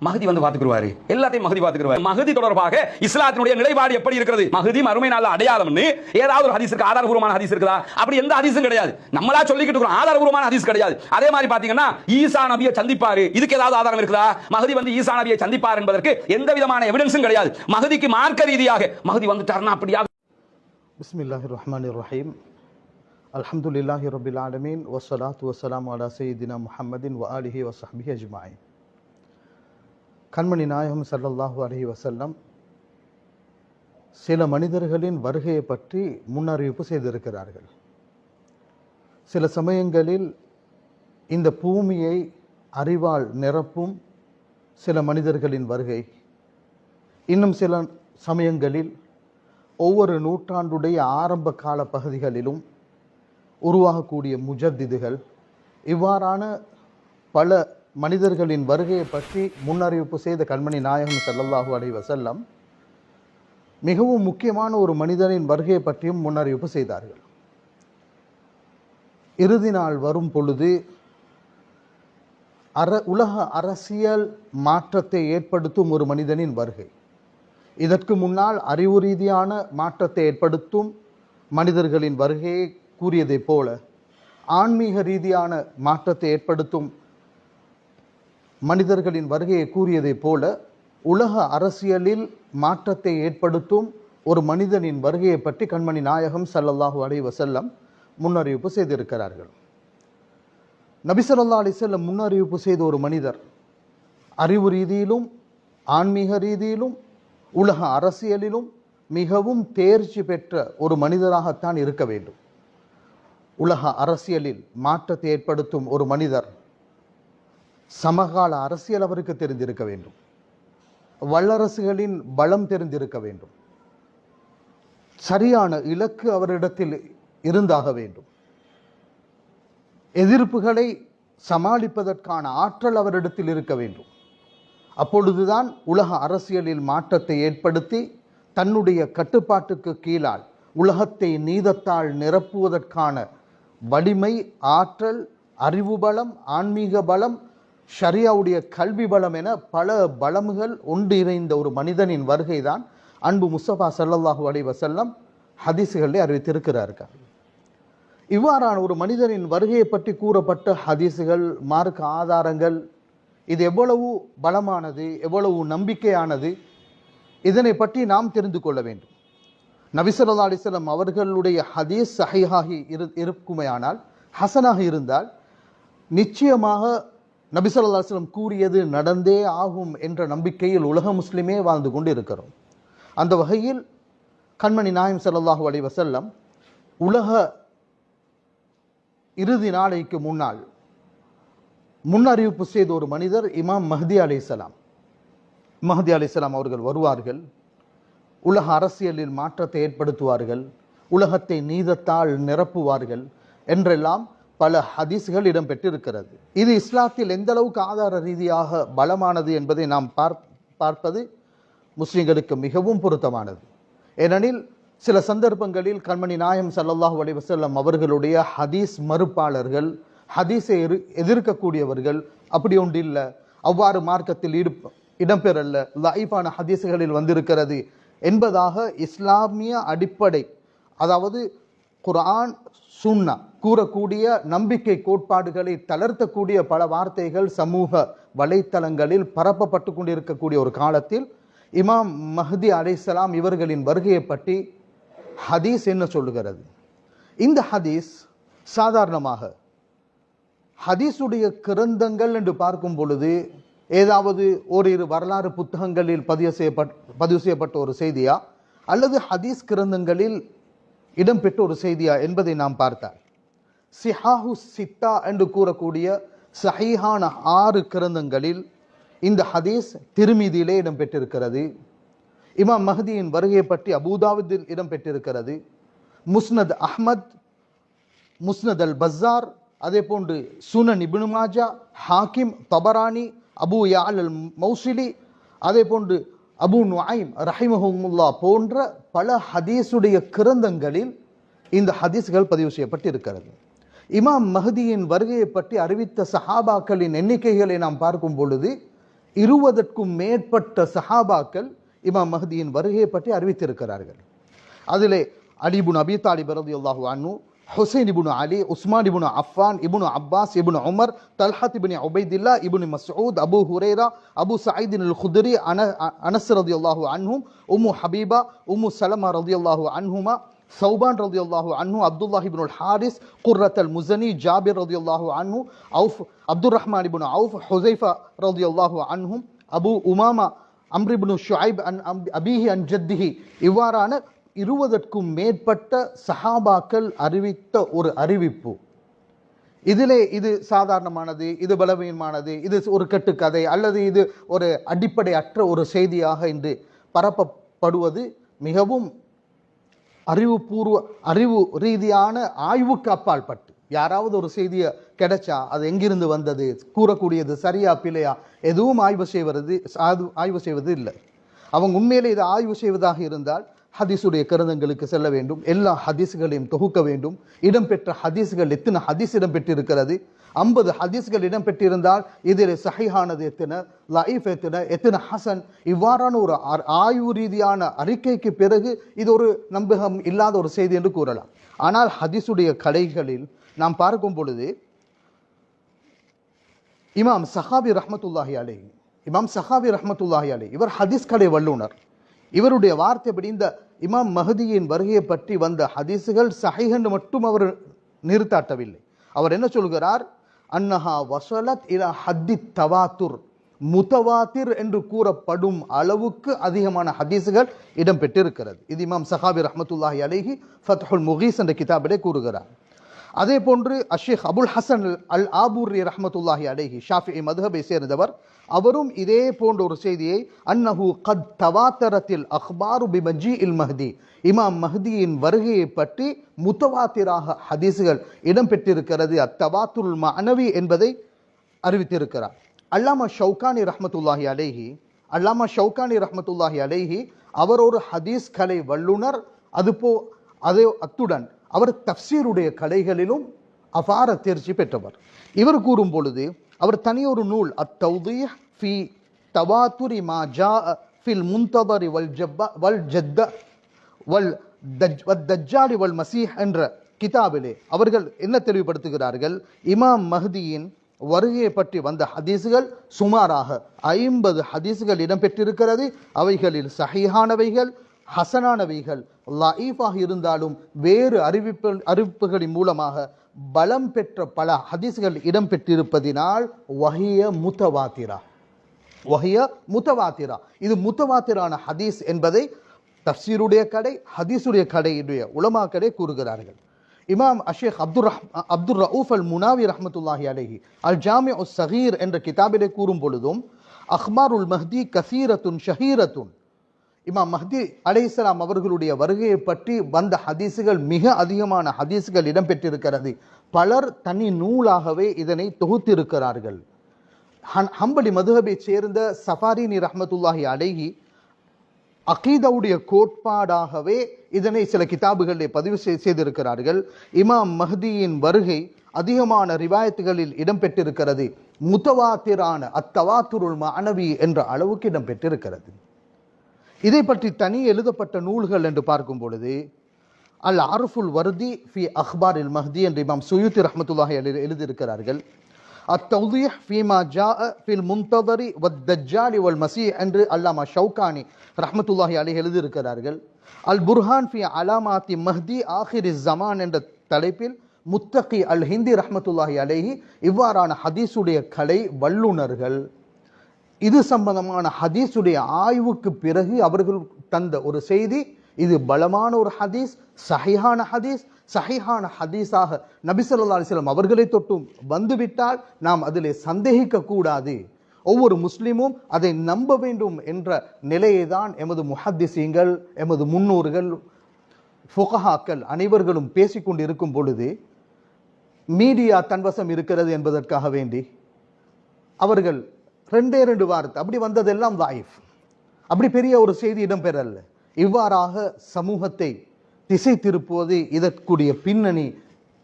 மஹதி வந்து பாத்துக்குவாரு, எல்லாத்தையும் மஹதி பாத்துக்குவாரு. மஹதி தொடர்பாக இஸ்லாத்தினுடைய நிலைப்பாடு எப்படி இருக்கிறது? மஹதி மறுமை நாள் அடையாளம்னு ஏதாவது ஒரு ஹதீஸ் இருக்கு? ஆதாரபூர்வமான ஹதீஸ் இருக்குதா? அப்படி எந்த ஹதீஸும் கிடையாது. நம்மளா சொல்லிக்கிட்டு இருக்கோம், ஆதாரபூர்வமான ஹதீஸ் கிடையாது. அதே மாதிரி பாத்தீங்கன்னா ஈசா நபியை சந்திப்பாரு, இதுக்கு ஏதாவது ஆதாரம் இருக்குதா? மஹதி வந்து ஈசா நபியை சந்திப்பார் என்பதற்கு எந்த விதமான எவிடன்ஸும் கிடையாது. மஹதிக்கு மார்க்க ரீதியாக மஹதி வந்துட்டார்னா அப்படியா? பிஸ்மில்லாஹிர் ரஹ்மானிர் ரஹீம். அல்ஹம்துலில்லாஹி ரப்பில் ஆலமீன் வஸ்ஸலாத்து வஸ்ஸலாமு அலா சய்யிதினா முஹம்மதின் வ ஆலிஹி வ ஸஹ்பிஹி அஜ்மஈன். கண்மணி நாயகம் ஸல்லல்லாஹு அலைஹி வஸல்லம் சில மனிதர்களின் வருகையை பற்றி முன்னறிவிப்பு செய்திருக்கிறார்கள். சில சமயங்களில் இந்த பூமியை அறிவால் நிரப்பும் சில மனிதர்களின் வருகை, இன்னும் சில சமயங்களில் ஒவ்வொரு நூற்றாண்டுடைய ஆரம்ப கால பகுதிகளிலும் உருவாகக்கூடிய முஜத்திதுகள், இவ்வாறான பல மனிதர்களின் வருகையை பற்றி முன்னறிவிப்பு செய்த கண்மணி நாயகம் ஸல்லல்லாஹு அலைஹி வஸல்லம் மிகவும் முக்கியமான ஒரு மனிதனின் வருகையை பற்றியும் முன்னறிவிப்பு செய்தார்கள். இறுதி நாள் வரும் பொழுது உலக அரசியல் மாற்றத்தை ஏற்படுத்தும் ஒரு மனிதனின் வருகை, இதற்கு முன்னால் அறிவு ரீதியான மாற்றத்தை ஏற்படுத்தும் மனிதர்களின் வருகையை கூறியதைப் போல, ஆன்மீக ரீதியான மாற்றத்தை ஏற்படுத்தும் மனிதர்களின் வருகையை கூறியதைப் போல, உலக அரசியலில் மாற்றத்தை ஏற்படுத்தும் ஒரு மனிதனின் வருகையை பற்றி கண்மணி நாயகம் ஸல்லல்லாஹு அலைஹி வஸல்லம் முன்னறிவிப்பு செய்திருக்கிறார்கள். நபி ஸல்லல்லாஹு அலைஹி வஸல்லம் முன்னறிவிப்பு செய்த ஒரு மனிதர் அறிவு ரீதியிலும் ஆன்மீக ரீதியிலும் உலக அரசியலிலும் மிகவும் தேர்ச்சி பெற்ற ஒரு மனிதராகத்தான் இருக்க வேண்டும். உலக அரசியலில் மாற்றத்தை ஏற்படுத்தும் ஒரு மனிதர் சமகால அரசியல் அவருக்கு தெரிந்திருக்க வேண்டும், வல்லரசுகளின் பலம் தெரிந்திருக்க வேண்டும், சரியான இலக்கு அவரிடத்தில் இருந்தாக வேண்டும், எதிர்ப்புகளை சமாளிப்பதற்கான ஆற்றல் அவரிடத்தில் இருக்க வேண்டும். அப்பொழுதுதான் உலக அரசியலில் மாற்றத்தை ஏற்படுத்தி தன்னுடைய கட்டுப்பாட்டுக்கு கீழால் உலகத்தை நீதத்தால் நிரப்புவதற்கான வலிமை, ஆற்றல், அறிவு பலம், ஆன்மீக பலம், ஷரியாவுடைய கல்வி பலம் என பல பலமுகள் ஒன்றிணைந்த ஒரு மனிதனின் வருகைதான் அன்பு முஸ்தபா ஸல்லல்லாஹு அலைஹி வஸல்லம் ஹதீஸுகளில் அறிவித்திருக்கிறார்கள். இவ்வாறான ஒரு மனிதனின் வருகையை பற்றி கூறப்பட்ட ஹதீஸுகள், மார்க்க ஆதாரங்கள், இது எவ்வளவு பலமானது, எவ்வளவு நம்பிக்கையானது, இதனை பற்றி நாம் தெரிந்து கொள்ள வேண்டும். நபி ஸல்லல்லாஹு அலைஹி வஸல்லம் அவர்களுடைய ஹதீஸ் சஹீஹாகி இருக்குமையானால், ஹசனாக இருந்தால், நிச்சயமாக நபி ஸல்லல்லாஹு அலைஹி வஸல்லம் கூறியது நடந்தே ஆகும் என்ற நம்பிக்கையில் உலக முஸ்லிமே வாழ்ந்து கொண்டு இருக்கிறோம். அந்த வகையில் கண்மணி நாயகம் ஸல்லல்லாஹு அலைஹி வஸல்லம் உலக இறுதி நாளைக்கு முன்னால் முன்னறிவிப்பு செய்த ஒரு மனிதர் இமாம் மஹ்தி அலைஹிஸ்ஸலாம். மஹ்தி அலைஹிஸ்ஸலாம் அவர்கள் வருவார்கள், உலக அரசியலில் மாற்றத்தை ஏற்படுத்துவார்கள், உலகத்தை நீதத்தால் நிரப்புவார்கள் என்றெல்லாம் பல ஹதீஸ்கள் இடம்பெற்றிருக்கிறது. இது இஸ்லாத்தில் எந்த அளவுக்கு ஆதார ரீதியாக பலமானது என்பதை நாம் பார்ப்பது முஸ்லிம்களுக்கு மிகவும் பொருத்தமானது. ஏனெனில் சில சந்தர்ப்பங்களில் கண்மணி நாயகம் ஸல்லல்லாஹு அலைஹி வஸல்லம் அவர்களுடைய ஹதீஸ் மறுப்பாளர்கள், ஹதீஸை எதிர்க்கக்கூடியவர்கள் அப்படி ஒன்று இல்லை, அவ்வாறு மார்க்கத்தில் இடம்பெறல்ல, லைஃபான ஹதீஸ்களில் வந்திருக்கிறது என்பதாக இஸ்லாமிய அடிப்படை, அதாவது குர்ஆன் சுன்னா கூறக்கூடிய நம்பிக்கை கோட்பாடுகளை தளர்த்தக்கூடிய பல வார்த்தைகள் சமூக வலைத்தளங்களில் பரப்பப்பட்டு கொண்டிருக்கக்கூடிய ஒரு காலத்தில் இமாம் மஹ்தி அலைஹிஸ்ஸலாம் இவர்களின் வருகையை பற்றி ஹதீஸ் என்ன சொல்லுகிறது? இந்த ஹதீஸ் சாதாரணமாக ஹதீஸுடைய கிரந்தங்கள் என்று பார்க்கும் பொழுது ஏதாவது ஓரிரு வரலாறு புத்தகங்களில் பதிவு செய்யப்பட்ட ஒரு செய்தியா அல்லது ஹதீஸ் கிரந்தங்களில் இடம்பெற்ற ஒரு செய்தியா என்பதை நாம் பார்த்தால், சிஹாஹு சித்தா என்று கூறக்கூடிய சஹீஹான 6 கிரந்தங்களில் இந்த ஹதீஸ் திருமிதியிலே இடம்பெற்றிருக்கிறது. இமாம் மஹ்தியின் வருகையை பற்றி அபூதாவுதில் இடம்பெற்றிருக்கிறது. முஸ்னத் அஹ்மத், முஸ்னத் அல் பஸார், அதே போன்று சுனன் இப்னு மாஜா, ஹாக்கிம், தபரானி, அபு யால் அல் மௌசிலி, அதே போன்று அபு நுஐம் ரஹிமஹுமுல்லா போன்ற பல ஹதீஸுடைய கிரந்தங்களில் இந்த ஹதீஸ்கள் பதிவு செய்யப்பட்டிருக்கிறது. இமாம் மஹ்தியின் வருகையை பற்றி அறிவித்த சஹாபாக்களின் எண்ணிக்கைகளை நாம் பார்க்கும் பொழுது 20க்கும் மேற்பட்ட சஹாபாக்கள் இமாம் மஹ்தியின் வருகையை பற்றி அறிவித்திருக்கிறார்கள். அதிலே அலி இப்னு அபி தாலிப் ரலியல்லாஹு அன்ஹு, Husain ibn Ali, Uthman ibn Affan, ibn Abbas, ibn Umar, Talha ibn Ubaidillah, ibn Masud, Abu Huraira, Abu Said al Khudri, Anas ரலியல்லாஹு அன்ஹும், உம்மு ஹபீபா, உம்மு சலமா ரலியல்லாஹு அன்ஹுமா, சௌபான் ரலியல்லாஹு அன்ஹு, Abdullah ibnul Harith, Qurrat al Muzani, Jabir ரலியல்லாஹு அன்ஹு, Awf Abdur Rahman ibn Awf, Hudhaifa ரலியல்லாஹு அன்ஹும், Abu Umama, Amr ibn Shuaib அன் அபீஹி அன் ஜத்திஹி, இவ்வாறான 20க்கும் மேற்பட்ட சஹாபாக்கள் அறிவித்த ஒரு அறிவிப்பு. இதிலே இது சாதாரணமானது, இது பலவீனமானது, இது ஒரு கட்டுக்கதை அல்லது இது ஒரு அடிப்படையற்ற ஒரு செய்தியாக இன்று பரப்பப்படுவது மிகவும் அறிவு ரீதியான ஆய்வுக்கு அப்பால் பட்டு, யாராவது ஒரு செய்தியை கிடைச்சா அது எங்கிருந்து வந்தது, கூறக்கூடியது சரியா பிழையா, எதுவும் ஆய்வு செய்வது இல்லை. அவங்க உண்மையிலே இதை ஆய்வு செய்வதாக இருந்தால் ஹதீஸுடைய கருந்தங்களுக்கு செல்ல வேண்டும், எல்லா ஹதீஸ்களையும் தொகுக்க வேண்டும். இடம்பெற்ற ஹதீஸ்கள் எத்தனை ஹதீஸ் இடம்பெற்றிருக்கிறது, 50 ஹதீஸ்கள் இடம்பெற்றிருந்தால் இதில் சஹீஹானது எத்தனை, லஈஃப் எத்தனை ஹசன், இவ்வாறான ஒரு ஆய்வு ரீதியான அறிக்கைக்கு பிறகு இது ஒரு நம்பகம் இல்லாத ஒரு செய்தி என்று கூறலாம். ஆனால் ஹதீஸுடைய கலைகளில் நாம் பார்க்கும் பொழுது இமாம் சஹாபி ரஹ்மத்துல்லாஹி அலைஹி, இவர் ஹதீஸ் கலை வல்லுனர். இவருடைய வார்த்தைப்படி இந்த இமாம் மஹதியின் வருகையை பற்றி வந்த ஹதீஸுகள் சஹீஹ் என்று மட்டும் அவர் நிறுத்தாட்டவில்லை. அவர் என்ன சொல்கிறார், அன்னஹா வஸலத் இலா ஹத்தி தவாத்துர், முத்தவாத்திர் என்று கூறப்படும் அளவுக்கு அதிகமான ஹதீஸுகள் இடம்பெற்றிருக்கிறது. இது இமாம் சஹாபி ரஹ்மத்துல்லாஹி அலைஹி ஃபத்ஹுல் முகீஸ் என்ற கிதாபிலே கூறுகிறார். அதே போன்று அஷேக் அபுல் ஹசன் அல் ஆபூரி ரஹ்மத்துல்லாஹி அலைஹி ஷாஃபிஈ மதுஹபை சேர்ந்தவர், அவரும் இதே போன்ற ஒரு செய்தியை அன்னஹு கத் தவாத்தரத்தில் அக்பாரு பிமஜீஇல் மஹ்தி, இமாம் மஹ்தியின் வருகையை பற்றி முத்தவாத்திராக ஹதீஸுகள் இடம்பெற்றிருக்கிறது, அத்தவாத்துல் மஅனவி என்பதை அறிவித்திருக்கிறார். அல்லாமா ஷௌகானி ரஹ்மத்துல்லாஹி அலைஹி அவர் ஒரு ஹதீஸ் கலை வல்லுனர். அத்துடன் அவர் தஃப்சீருடைய கலைகளிலும் அபார தேர்ச்சி பெற்றவர். இவர் கூறும் பொழுது அவர் தனியொரு நூல் அத்தௌதீஹ் ஃபி தவாத்துரி மா ஜாஅ ஃபில் முன்ததரி வல் ஜத்த வல் தஜ்ஜாலி வல் மசீஹ் என்ற கிதாபிலே அவர்கள் என்ன தெளிவுபடுத்துகிறார்கள், இமாம் மஹ்தியின் வருகையை பற்றி வந்த ஹதீஸுகள் சுமாராக 50 ஹதீஸுகள் இடம்பெற்றிருக்கிறது. அவைகளில் சஹீஹானவைகள், ஹசனானவைகள், லஈஃபாக இருந்தாலும் வேறு அறிவிப்புகளின் மூலமாக பலம் பெற்ற பல ஹதீஸ்கள் இடம்பெற்றிருப்பதினால் வஹிய முத்தவாத்திரா, இது முத்தவாத்திரான ஹதீஸ் என்பதை தஃப்சீருடைய கடை, ஹதீஸுடைய கடையுடைய உலமாக்களே கூறுகிறார்கள். இமாம் அஷேக் அப்துர் ரவுஃப் அல் முனாவி ரஹ்மத்துல்லாஹி அலைஹி அல் ஜாமிஉ ஸகீர் என்ற கிதாபிலே கூறும் பொழுதும் அக்பாருல் மஹ்தி கசீரத்துன் ஷஹீரத்துன், இமாம் மஹ்தி அலைஹிஸ்ஸலாம் அவர்களுடைய வருகையை பற்றி வந்த ஹதீஸுகள் மிக அதிகமான ஹதீஸுகள் இடம்பெற்றிருக்கிறது. பலர் தனி நூலாகவே இதனை தொகுத்திருக்கிறார்கள். ஹம்பலி மதுஹபை சேர்ந்த சஃபாரினி ரஹ்மத்துல்லாஹி அலைஹி அகீதாவுடைய கோட்பாடாகவே இதனை சில கிதாபுகளில் பதிவு செய்திருக்கிறார்கள். இமாம் மஹ்தியின் வருகை அதிகமான ரிவாயத்துகளில் இடம்பெற்றிருக்கிறது, முத்தவாத்திரான அத்தவாத்துருல் மஅனவி என்ற அளவுக்கு இடம்பெற்றிருக்கிறது. இதை பற்றி தனி எழுதப்பட்ட நூல்கள் என்று பார்க்கும் பொழுது அல் ஆர்ஃபுல் வர்தி ஃபி அக்பாரில் மஹ்தி என்று இமாம் சுயூத்தி ரஹ்மத்துல்லாஹி எழுதியிருக்கிறார்கள். அத்தௌதீஹ் ஃபீமா ஜாஅ ஃபில் முன்ததரி வத் தஜ்ஜாலி வல் மஸீஹ் என்று அல்லாமா ஷௌகானி ரஹ்மத்துல்லாஹி அலைஹி எழுதியிருக்கிறார்கள். அல் புர்ஹான் ஃபி அலாமாத்தி மஹ்தி ஆஹிரிஸ் ஜமான் என்ற தலைப்பில் முத்தகி அல் ஹிந்தி ரஹ்மத்துல்லாஹி அலைஹி இவ்வாறான ஹதீஸுடைய கலை வல்லுனர்கள் இது சம்பந்தமான ஹதீஸுடைய ஆய்வுக்கு பிறகு அவர்கள் தந்த ஒரு செய்தி, இது பலமான ஒரு ஹதீஸ், சஹீஹான ஹதீஸாக நபி ஸல்லல்லாஹு அலைஹி வஸல்லம் அவர்களை தொட்டும் வந்துவிட்டால் நாம் அதிலே சந்தேகிக்க கூடாது, ஒவ்வொரு முஸ்லிமும் அதை நம்ப வேண்டும் என்ற நிலையை தான் எமது முஹத்திஸீங்கள், எமது முன்னோர்கள், ஃபுகஹாக்கள் அனைவர்களும் பேசிக்கொண்டு இருக்கும் பொழுது மீடியா தன்வசம் இருக்கிறது என்பதற்காக வேண்டி அவர்கள் 2 வார்த்தை அப்படி வந்ததெல்லாம் தாயிஃப், அப்படி பெரிய ஒரு செய்தி இடம்பெறல. இவ்வாறாக சமூகத்தை திசை திருப்புவது இதற்குரிய பின்னணி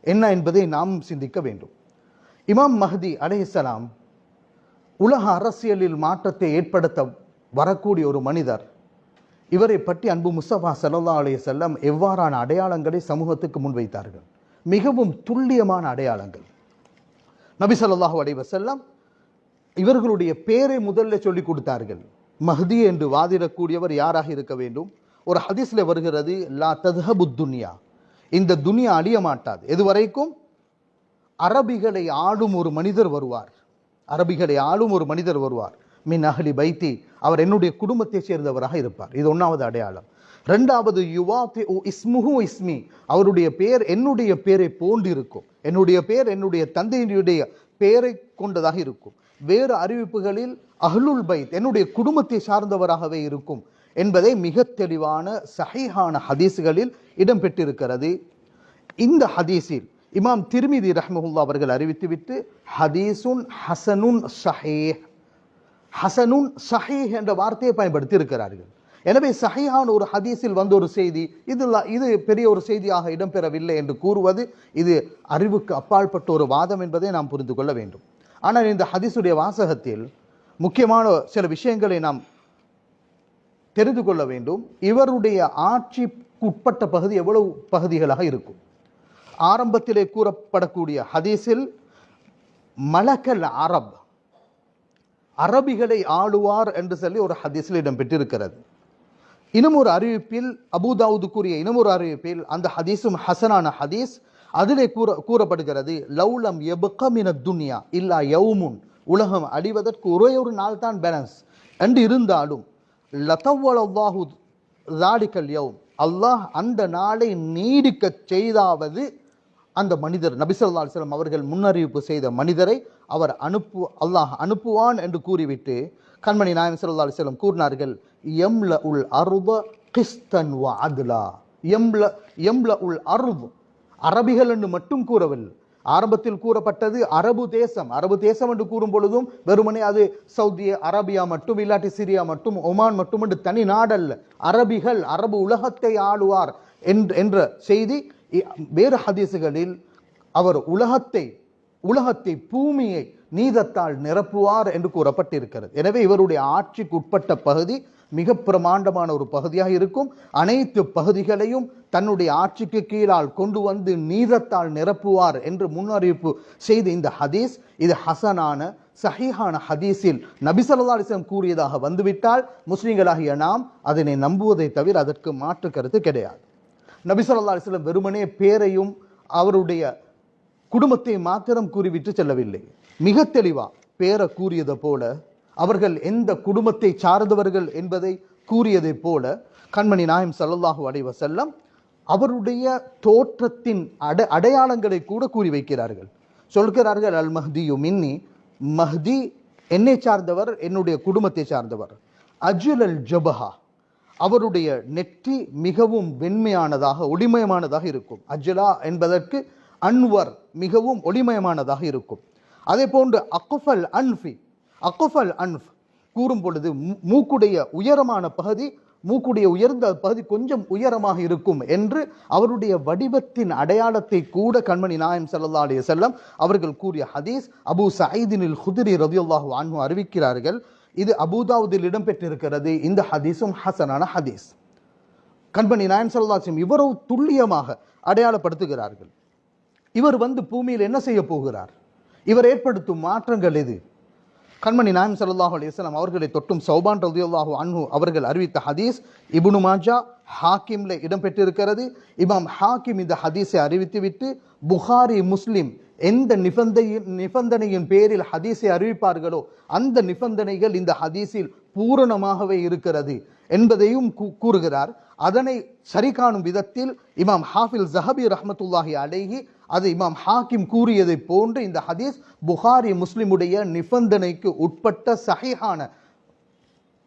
என்ன என்பதை நாம் சிந்திக்க வேண்டும். இமாம் மஹ்தி அலைஹிஸ்ஸலாம் உலக அரசியலில் மாற்றத்தை ஏற்படுத்த வரக்கூடிய ஒரு மனிதர். இவரை பற்றி அன்பு முஸ்தபா ஸல்லல்லாஹு அலைஹி வஸல்லம் எவ்வாறான அடையாளங்களை சமூகத்துக்கு முன்வைத்தார்கள்? மிகவும் துல்லியமான அடையாளங்கள். நபி ஸல்லல்லாஹு அலைஹி வஸல்லம் இவர்களுடைய பேரை முதல்ல சொல்லிக் கொடுத்தார்கள். மஹ்தி என்று வாதிடக்கூடியவர் யாராக இருக்க வேண்டும்? ஒரு ஹதீஸ்ல வருகிறது, லா தத்ஹபு துன்யா, இந்த துனியா அழிய மாட்டாது. எதுவரைக்கும்? அரபிகளை ஆளும் ஒரு மனிதர் வருவார். அரபிகளை ஆளும் ஒரு மனிதர் வருவார். மின் அஹ்லி பைத்தி, அவர் என்னுடைய குடும்பத்தை சேர்ந்தவராக இருப்பார். இது ஒன்றாவது அடையாளம். இரண்டாவது, யுவாத்தி இஸ்முஹு இஸ்மி, அவருடைய பெயர் என்னுடைய பெயரை போன்று இருக்கும். என்னுடைய பெயர் என்னுடைய தந்தையினுடைய பெயரை கொண்டதாக இருக்கும். வேறு அறிவிப்புகளில் அஹ்லுல் பைத், என்னுடைய குடும்பத்தை சார்ந்தவராகவே இருக்கும் என்பதை மிக தெளிவான சஹீஹான ஹதீஸ்களில் இடம்பெற்றிருக்கிறது. இந்த ஹதீஸில் இமாம் திர்மிதி ரஹ்மஹுல்லா அவர்கள் அறிவித்துவிட்டு ஹதீசுன் ஹசனுன் ஸஹீஹ், ஹசனுன் ஸஹீஹ் என்ற வார்த்தையை பயன்படுத்தி இருக்கிறார்கள். எனவே சஹீஹான ஒரு ஹதீஸில் வந்த ஒரு செய்தி இது பெரிய ஒரு செய்தியாக இடம்பெறவில்லை என்று கூறுவது இது அறிவுக்கு அப்பாற்பட்ட ஒரு வாதம் என்பதை நாம் புரிந்து கொள்ள வேண்டும். ஆனால் இந்த ஹதீஸுடைய வாசகத்தில் முக்கியமான சில விஷயங்களை நாம் தெரிந்து கொள்ள வேண்டும். இவருடைய ஆட்சிக்குட்பட்ட பகுதி எவ்வளவு பகுதிகளாக இருக்கும்? ஆரம்பத்திலே கூறப்படக்கூடிய ஹதீஸில் மலக்கல் அரப், அரபிகளை ஆளுவார் என்று சொல்லி ஒரு ஹதீஸில் இடம்பெற்றிருக்கிறது. இன்னும் ஒரு அறிவிப்பில், அபூதாவுது கூறிய இன்னும் ஒரு அறிவிப்பில், அந்த ஹதீஸும் ஹசனான ஹதீஸ், அதிலே கூறப்படுகிறது, லௌலம் யப்க மினத் துன்யா இல்லா யௌமுன், உலகம் அழிவதற்கு ஒரே ஒரு நாள் தான் பேலன்ஸ் என்று இருந்தாலும் லதவ்வலல்லாஹு ஸாலிகல் யௌம், அல்லாஹ் அந்த நாளை நீடிக்க செய்தாவது அந்த மனிதர், நபி ஸல்லல்லாஹு அலைஹி வஸல்லம் அவர்கள் முன்னறிவிப்பு செய்த மனிதரை அவர் அல்லாஹ் அனுப்புவான் என்று கூறிவிட்டு கண்மணி நாயகம் ஸல்லல்லாஹு அலைஹி வஸல்லம் கூறினார்கள், யம்லஉல் அர்த கிஸ்தன் வ அத்லா. யம்லஉல் அர்த், அரபிகள் என்று மட்டும் கூறவில்லை. ஆரம்பத்தில் கூறப்பட்டது அரபு தேசம். அரபு தேசம் என்று கூறும் பொழுதும் வெறுமனே அது சவுதி அரேபியா மட்டும், இல்லாட்டி சிரியா மட்டும், ஒமான் மட்டும் என்று தனி நாடல்ல. அரபிகள், அரபு உலகத்தை ஆளுவார் என்ற செய்தி வேறு ஹதீசுகளில் அவர் உலகத்தை பூமியை நீதத்தால் நிரப்புவார் என்று கூறப்பட்டிருக்கிறது. எனவே இவருடைய ஆட்சிக்கு உட்பட்ட பகுதி மிக பிரமாண்டமான ஒரு பகுதியாக இருக்கும். அனைத்து பகுதிகளையும் தன்னுடைய ஆட்சிக்கு கீழால் கொண்டு வந்து நீதத்தால் நிரப்புவார் என்று முன்னறிவிப்பு செய்த இந்த ஹதீஸ், இது ஹசனான சஹீஹான ஹதீஸில் நபி ஸல்லல்லாஹு அலைஹி வஸல்லம் கூறியதாக வந்துவிட்டால் முஸ்லிம்களாகிய நாம் அதனை நம்புவதை தவிர அதற்கு மாற்று கருத்து கிடையாது. நபி ஸல்லல்லாஹு அலைஹி வஸல்லம் வெறுமனே பேரையும் அவருடைய குடும்பத்தை மாத்திரம் கூறிவிட்டு செல்லவில்லை. மிக தெளிவா பேரை கூறியதை போல, அவர்கள் எந்த குடும்பத்தை சார்ந்தவர்கள் என்பதை கூறியதை போல, கண்மணி நாயகம் ஸல்லல்லாஹு அலைஹி வஸல்லம் அவருடைய தோற்றத்தின் அடையாளங்களை கூட கூறி வைக்கிறார்கள். சொல்கிறார்கள், அல் மஹ்தியு மின்னி, மஹ்தி என்னை சார்ந்தவர், என்னுடைய குடும்பத்தை சார்ந்தவர். அஜுல் அல் ஜபஹா, அவருடைய நெற்றி மிகவும் வெண்மையானதாக ஒளிமயமானதாக இருக்கும். அஜ்லா என்பதற்கு அன்வர், மிகவும் ஒளிமயமானதாக இருக்கும். அதே போன்று அக்குஃபல் அன்ஃபி, அக்குஃபல் அன்ஃப் கூறும் பொழுது மூக்குடைய உயரமான பகுதி, மூக்குடைய உயர்ந்த பகுதி கொஞ்சம் உயரமாக இருக்கும் என்று அவருடைய வடிவத்தின் அடையாளத்தை கூட கண்மணி நாயகம் ஸல்லல்லாஹு அலைஹி வஸல்லம் அவர்கள் கூறிய ஹதீஸ் அபூ சயீதினில் குத்ரி ரலியல்லாஹு அன்ஹு அறிவிக்கிறார்கள். இது அபூதாவுதில் இடம்பெற்றிருக்கிறது. இந்த ஹதீஸும் ஹசனான ஹதீஸ். கண்மணி நாயகம் ஸல்லல்லாஹு அலைஹி வஸல்லம் இவரோ துல்லியமாக அடையாளப்படுத்துகிறார்கள். இவர் வந்து பூமியில் என்ன செய்ய போகிறார்? இவர் ஏற்படுத்தும் மாற்றங்கள் எது? கண்மணி நாயகம் ஸல்லல்லாஹு அலைஹி வஸல்லம் அவர்களை தொட்டும் சௌபான் ரலியல்லாஹு அன்ஹு அவர்கள் அறிவித்த ஹதீஸ் இப்னு மாஜா, ஹாக்கிம்ல இடம்பெற்றிருக்கிறது. இமாம் ஹாக்கிம் இந்த ஹதீஸை அறிவித்துவிட்டு புகாரி, முஸ்லிம் எந்த நிபந்தனையின் பேரில் ஹதீஸை அறிவிப்பார்களோ அந்த நிபந்தனைகள் இந்த ஹதீஸில் பூரணமாகவே இருக்கிறது என்பதையும் கூறுகிறார். அதனை சரி காணும் விதத்தில் இமாம் ஹாஃபில் ஸஹபி ரஹ்மத்துல்லாஹி அலைஹி அது இமாம் ஹாக்கிம் கூறியதை போன்று இந்த ஹதீஸ் புகாரி, முஸ்லிமுடைய நிபந்தனைக்கு உட்பட்ட சஹீஹான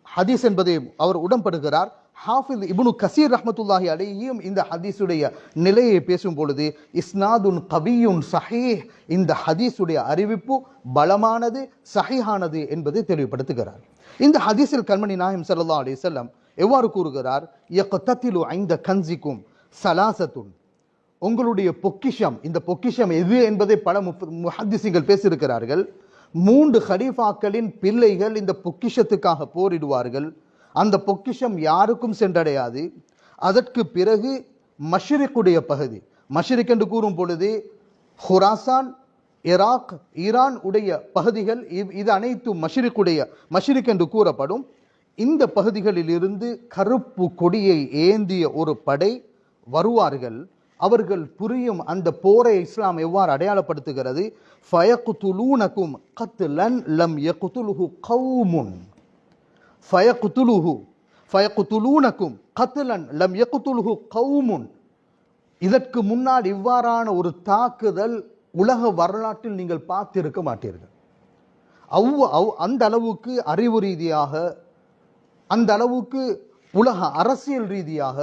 ஹதீஸ் என்பதை அவர் உடன்படுகிறார். ஹாஃபில் இப்னு கசீர் ரஹ்மத்துல்லாஹி அலைஹியும் இந்த ஹதீஸுடைய நிலையை பேசும் பொழுது இஸ்னாதுன் கவியுன் சஹீஹ், இந்த ஹதீஸுடைய அறிவிப்பு பலமானது, சஹீஹானது என்பதை தெளிவுபடுத்துகிறார். இந்த ஹதீஸில் கண்மணி நாயகம் ஸல்லல்லாஹு அலைஹி வஸல்லம் எவ்வாறு கூறுகிறார்? யக்ததிலு ஐந்த கன்சிக்கும் ஸலாஸத்துன், உங்களுடைய பொக்கிஷம், இந்த பொக்கிஷம் எது என்பதை பல முஹத்திஸீன்கள் பேசியிருக்கிறார்கள். 3 ஹலீஃபாக்களின் பிள்ளைகள் இந்த பொக்கிஷத்துக்காக போரிடுவார்கள். அந்த பொக்கிஷம் யாருக்கும் சென்றடையாது. அதற்கு பிறகு மஷ்ரிக்குடைய பகுதி, மஷ்ரிக் என்று கூறும் பொழுது ஹுராசான், ஈராக், ஈரான் உடைய பகுதிகள், இது அனைத்தும் மஷ்ரிக் என்று கூறப்படும். இந்த பகுதிகளில் இருந்து கருப்பு கொடியை ஏந்திய ஒரு படை வருவார்கள். அவர்கள் புரியும் அந்த போரை இஸ்லாம் எவ்வாறு அடையாளப்படுத்துகிறது. ஃபயக்துலூனகும் கத்லன் லம் யக்துலுஹு கௌமுன், ஃபயக்துலூனகும் கத்லன் லம் யக்துலுஹு கௌமுன். இதற்கு முன்னால் இவ்வாறான ஒரு தாக்குதல் உலக வரலாற்றில் நீங்கள் பார்த்திருக்க மாட்டீர்கள். அந்த அளவுக்கு அறிவு ரீதியாக, அந்த அளவுக்கு உலக அரசியல் ரீதியாக,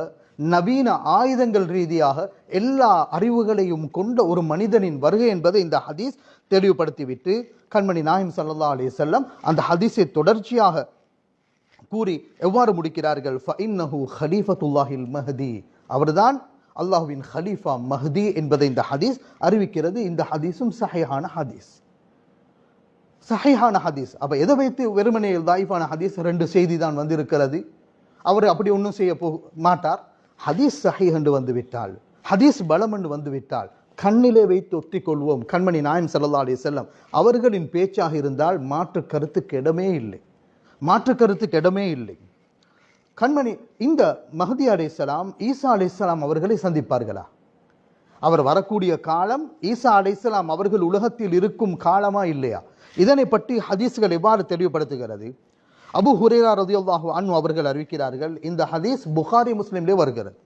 நவீன ஆயுதங்கள் ரீதியாக எல்லா அறிவுகளையும் கொண்ட ஒரு மனிதனின் வருகை என்பதை இந்த ஹதீஸ் தெளிவுபடுத்திவிட்டு கண்மணி நாயகம் ஸல்லல்லாஹு அலைஹி வஸல்லம் அந்த ஹதீஸை தொடர்ச்சியாக கூறி எவ்வாறு முடிக்கிறார்கள். ஃபஇன்னஹு ஹலீஃபத்துல்லாஹில் மஹ்தி, அவர்தான் அல்லாஹ்வின் ஹலீஃபா மஹ்தி என்பதை இந்த ஹதீஸ் அறிவிக்கிறது. இந்த ஹதீஸும் சஹீஹான ஹதீஸ், சஹீஹான ஹதீஸ். அப்ப எதை வைத்து வெறுமனே தாயிஃபான ஹதீஸ் 2 செய்தி தான் வந்திருக்கிறது, அவர் அப்படி ஒன்றும் செய்ய மாட்டார். ஹதீஸ் சஹீஹ் என்று வந்துவிட்டால், ஹதீஸ் பலம் என்று வந்துவிட்டால் கண்ணிலே வைத்து ஒத்திக்கொள்வோம். கண்மணி நாயகம் ஸல்லல்லாஹு அலைஹி வஸல்லம் அவர்களின் பேச்சாக இருந்தால் மாற்று கருத்துக்கு இடமே இல்லை, மாற்று கருத்துக்கு இடமே இல்லை. கண்மணி இந்த மஹ்தி அலைஹிஸ்ஸலாம் ஈசா அலைஹிஸ்ஸலாம் அவர்களை சந்திப்பார்களா? அவர் வரக்கூடிய காலம் ஈசா அலைஹிஸ்ஸலாம் அவர்கள் உலகத்தில் இருக்கும் காலமா இல்லையா? இதனை பற்றி ஹதீஸ்கள் எவ்வாறு தெளிவுபடுத்துகிறது? அபு ஹுரைரா ரலியல்லாஹு அன்ஹு அவர்கள் அறிவிக்கிறார்கள். இந்த ஹதீஸ் புகாரி முஸ்லிம்லே வருகிறது.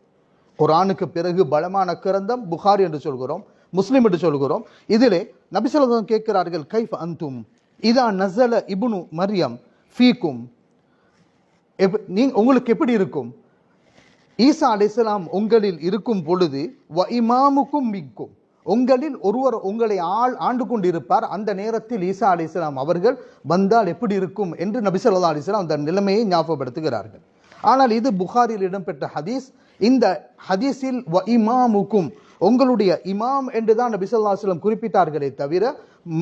குர்ஆனுக்கு பிறகு பலமான கிரந்தம் புகாரி என்று சொல்கிறோம், முஸ்லிம் என்று சொல்கிறோம். இதிலே நபி ஸல்லல்லாஹு அலைஹி வஸல்லம் கேட்கிறார்கள், கைஃப் அன்தும் இதா நஸல இப்னு மர்யம் ஃபீக்கும், உங்களுக்கு எப்படி இருக்கும்? ஈசா அலைஹிஸ்ஸலாம் உங்களில் இருக்கும் பொழுது வ இமாமுக்கும் மிக்கும், உங்களில் ஒருவர் உங்களை ஆண்டு கொண்டிருப்பார். அந்த நேரத்தில் ஈசா அலைஹிஸ்ஸலாம் அவர்கள் வந்தால் எப்படி இருக்கும் என்று நபி ஸல்லல்லாஹு அலைஹி வஸல்லம் அந்த நிலைமையை ஞாபகப்படுத்துகிறார்கள். ஆனால் இது புகாரில் இடம்பெற்ற ஹதீஸ். இந்த ஹதீஸில் வ இமாமுக்கும், உங்களுடைய இமாம் என்று தான் நபி ஸல்லல்லாஹு அலைஹி வஸல்லம் குறிப்பிட்டார்களே தவிர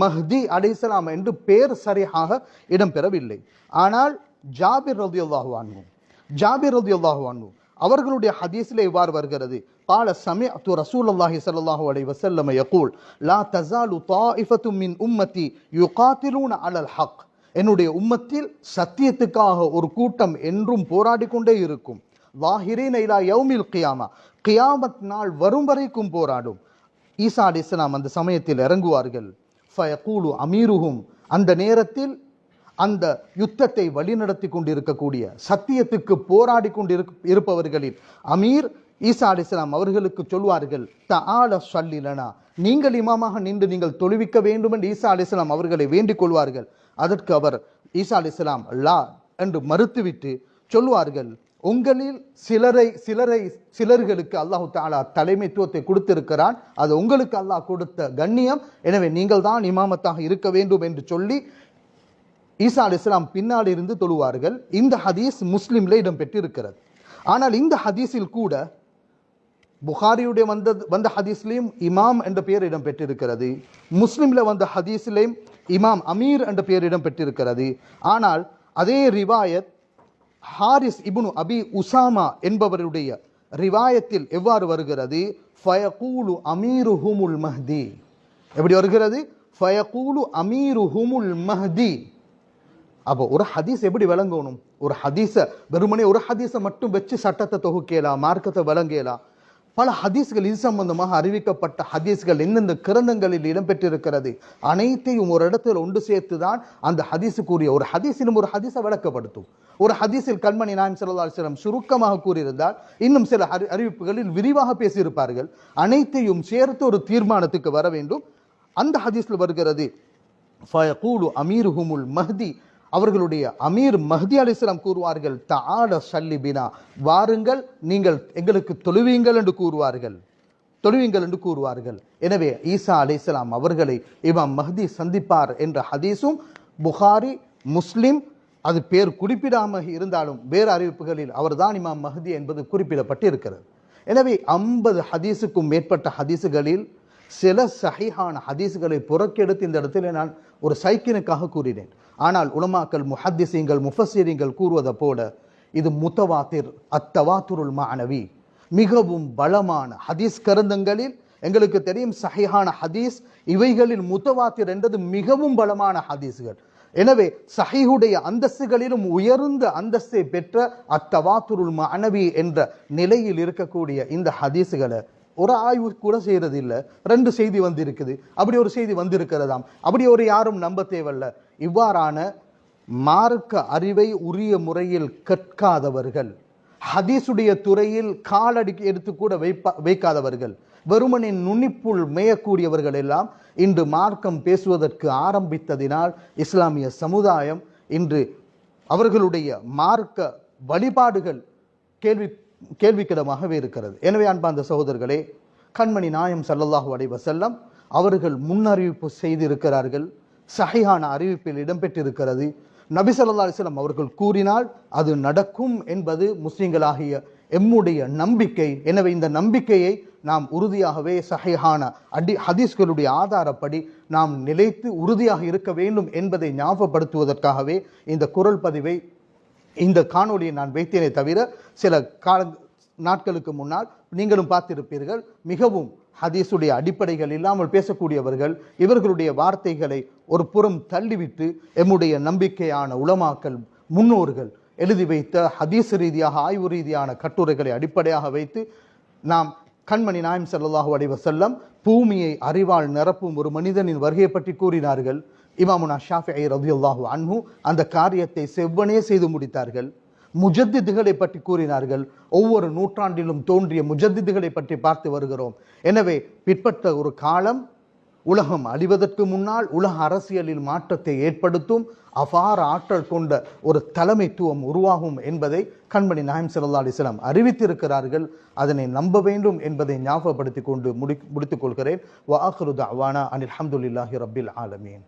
மஹ்தி அலைஹிஸ்ஸலாம் என்று பேர் சரியாக இடம்பெறவில்லை. ஆனால் ஜாபிர் ரலியல்லாஹு அன்ஹு அவர்களுடைய ஹதீஸிலே இவ்வாறு வருகிறது. قال سمعت رسول الله صلى الله عليه وسلم يقول لا تزال طائفة من أمتي يقاتلون على الحق, என்னுடைய உம்மத்தில் சத்தியத்துக்காக ஒரு கூட்டம் என்றும் போராடி கொண்டே இருக்கும். ظاهرين إلى يوم القيامة, கியாமத் நாள் வரும் வரைக்கும் போராடும். ஈசா அலைஹிஸ்ஸலாம் அந்த சமயத்தில் இறங்குவார்கள். فيقول أميرهم, அந்த நேரத்தில் அந்த யுத்தத்தை வழிநடத்தி கொண்டிருக்கக்கூடிய சத்தியத்துக்கு போராடி கொண்டிருப்பவர்களின் அமீர் ஈசா அலைஹிஸ்ஸலாம் அவர்களுக்கு சொல்வார்கள், தஆல ஸல்லிலனா, நீங்கள் இமாமாக நின்று நீங்கள் தொழுவிக்க வேண்டும் என்று ஈசா அலைஹிஸ்ஸலாம் அவர்களை வேண்டிக் கொள்வார்கள். அதற்கு அவர் ஈசா அலைஹிஸ்ஸலாம் லா என்று மறுத்துவிட்டு சொல்வார்கள், உங்களில் சிலர்களுக்கு அல்லாஹு தஆலா தலைமைத்துவத்தை கொடுத்திருக்கிறான், அது உங்களுக்கு அல்லாஹ் கொடுத்த கண்ணியம், எனவே நீங்கள் தான் இமாமத்தாக இருக்க வேண்டும் என்று சொல்லி ஈசா அலைஹிஸ்ஸலாம் பின்னால் இருந்து தொழுவார்கள். இந்த ஹதீஸ் முஸ்லிம்ல இடம்பெற்றிருக்கிறது. ஆனால் இந்த ஹதீஸில் கூட புகாரியுடைய வந்த ஹதீஸ்லையும் இமாம் என்ற பெயர் இடம்பெற்றிருக்கிறது, முஸ்லிம்ல வந்த ஹதீஸிலையும் இமாம் அமீர் என்ற பெயர் இடம்பெற்றிருக்கிறது. ஆனால் அதே ரிவாயத் ஹாரிஸ் இப்னு அபி உசாமா என்பவருடைய ரிவாயத்தில் எவ்வாறு வருகிறது? ஃபயகூலு அமீருஹுமுல் மஹ்தி, எப்படி வருகிறது? ஃபயகூலு அமீருஹுமுல் மஹ்தி. அப்போ ஒரு ஹதீஸ் எப்படி விளங்கணும்? ஒரு ஹதீஸ வெறுமனே ஒரு ஹதீஸை மட்டும் வச்சு சட்டத்தை தொகுக்கலாம், மார்க்கத்தை விளங்கலாம். பல ஹதீஸ்கள் இது சம்பந்தமாக அறிவிக்கப்பட்ட ஹதீஸ்கள் எந்தெந்த கிரந்தங்களில் இடம்பெற்றிருக்கிறது அனைத்தையும் ஒரு இடத்தில் ஒன்று சேர்த்து தான் அந்த ஹதீஸுக்குரிய ஒரு ஹதீஸிலும் ஒரு ஹதீஸை விளக்கப்படுத்தும். ஒரு ஹதீஸில் கண்மணி நாயகம் ஸல்லல்லாஹு அலைஹி வஸல்லம் சுருக்கமாக கூறியிருந்தால் இன்னும் சில அறிவிப்புகளில் விரிவாக பேசியிருப்பார்கள். அனைத்தையும் சேர்த்து ஒரு தீர்மானத்துக்கு வர வேண்டும். அந்த ஹதீஸில் வருகிறது ஃபயகூலு அமீருஹுமுல் மஹ்தி, அவர்களுடைய அமீர் மஹ்தி அலைஹிஸ்ஸலாம் கூறுவார்கள், தஆல ஸல்லி பினா, வாருங்கள் நீங்கள் எங்களுக்கு தொழுவீங்கள் என்று கூறுவார்கள். எனவே ஈசா அலைஹிஸ்ஸலாம் அவர்களை இமாம் மஹ்தி சந்திப்பார் என்ற ஹதீஸும் புகாரி, முஸ்லிம், அது பேர் குறிப்பிடாமல் இருந்தாலும் வேறு அறிவிப்புகளில் அவர்தான் இமாம் மஹ்தி என்பது குறிப்பிடப்பட்டு இருக்கிறது. எனவே 50 ஹதீஸுக்கும் மேற்பட்ட ஹதீஸுகளில் சில சஹீஹான ஹதீஸ்களை புறக்கெடுத்து இந்த இடத்துல நான் ஒரு சைக்கினுக்காக கூறினேன். ஆனால் உலமாக்கள் முஹத்திஸீங்கள் முஃபஸ்ஸிரீங்கள் கூறுவதை போல இது முத்தவாத்திர் அத்தவாத்துருல் மானவி, மிகவும் பலமான ஹதீஸ் கருந்தங்களில் எங்களுக்கு தெரியும் சஹீஹான ஹதீஸ் இவைகளில் முத்தவாத்திர் என்றது மிகவும் பலமான ஹதீஸ்கள். எனவே சஹீஹுடைய அந்தஸ்துகளிலும் உயர்ந்த அந்தஸ்தை பெற்ற அத்தவாத்துருல் மானவி என்ற நிலையில் இருக்கக்கூடிய இந்த ஹதீஸுகளை ஒரு ஆய்வு கூட செய்யறது இல்லை. 2 செய்தி வந்திருக்குது, அப்படி ஒரு செய்தி வந்திருக்கிறதாம், அப்படி ஒரு யாரும் நம்ப தேவையில்ல. இவ்வாறான மார்க்க அறிவை உரிய முறையில் கற்காதவர்கள், ஹதீஸுடைய துறையில் காலடி எடுத்து கூட வைக்காதவர்கள், வெறுமனின் நுண்ணிப்புள் மேயக்கூடியவர்கள் எல்லாம் இன்று மார்க்கம் பேசுவதற்கு ஆரம்பித்ததினால் இஸ்லாமிய சமுதாயம் இன்று அவர்களுடைய மார்க்க வழிபாடுகள் கேள்விக்கிடமாகவே இருக்கிறது. எனவே அன்பார்ந்த சகோதரர்களே, கண்மணி நாயம் ஸல்லல்லாஹு அலைஹி வஸல்லம் அவர்கள் முன்னறிவிப்பு செய்திருக்கிறார்கள். சஹீஹான அறிவிப்பில் இடம்பெற்றிருக்கிறது. நபி ஸல்லல்லாஹு அலைஹி வஸல்லம் அவர்கள் கூறினால் அது நடக்கும் என்பது முஸ்லிம்களாகிய எம்முடைய நம்பிக்கை. எனவே இந்த நம்பிக்கையை நாம் உறுதியாகவே சஹீஹான ஹதீஸ்களுடைய ஆதாரப்படி நாம் நிலைத்து உறுதியாக இருக்க வேண்டும் என்பதை ஞாபகப்படுத்துவதற்காகவே இந்த குரல் பதிவை, இந்த காணொலியை நான் வைத்தேனே தவிர, சில நாட்களுக்கு முன்னால் நீங்களும் பார்த்திருப்பீர்கள், மிகவும் ஹதீஸுடைய அடிப்படைகள் இல்லாமல் பேசக்கூடியவர்கள் இவர்களுடைய வார்த்தைகளை ஒரு புறம் தள்ளிவிட்டு எம்முடைய நம்பிக்கையான உலமாக்கள் முன்னோர்கள் எழுதி வைத்த ஹதீஸ் ரீதியாக ஆய்வு ரீதியான கட்டுரைகளை அடிப்படையாக வைத்து நாம் கண்மணி நாயம் ஸல்லல்லாஹு அலைஹி வஸல்லம் பூமியை அறிவால் நிரப்பும் ஒரு மனிதனின் வருகையை பற்றி கூறினார்கள். இமாமுனா ஷாஃபிஈ ரலியல்லாஹு அன்ஹு அந்த காரியத்தை செவ்வனே செய்து முடித்தார்கள். முஜத்திதுகளை பற்றி கூறினார்கள். ஒவ்வொரு நூற்றாண்டிலும் தோன்றிய முஜத்திதுகளை பற்றி பார்த்து வருகிறோம். எனவே பிற்பட்ட ஒரு காலம் உலகம் அழிவதற்கு முன்னால் உலக அரசியலில் மாற்றத்தை ஏற்படுத்தும் அபார ஆற்றல் கொண்ட ஒரு தலைமைத்துவம் உருவாகும் என்பதை கண்மணி நாயம் ஸல்லல்லாஹு அலைஹி வஸல்லம் அறிவித்திருக்கிறார்கள். அதனை நம்ப வேண்டும் என்பதை ஞாபகப்படுத்திக் கொண்டு முடித்துக் கொள்கிறேன். வ ஆகிரு தஅவானா அனில் ஹம்துலில்லாஹி ரப்பில் ஆலமீன்.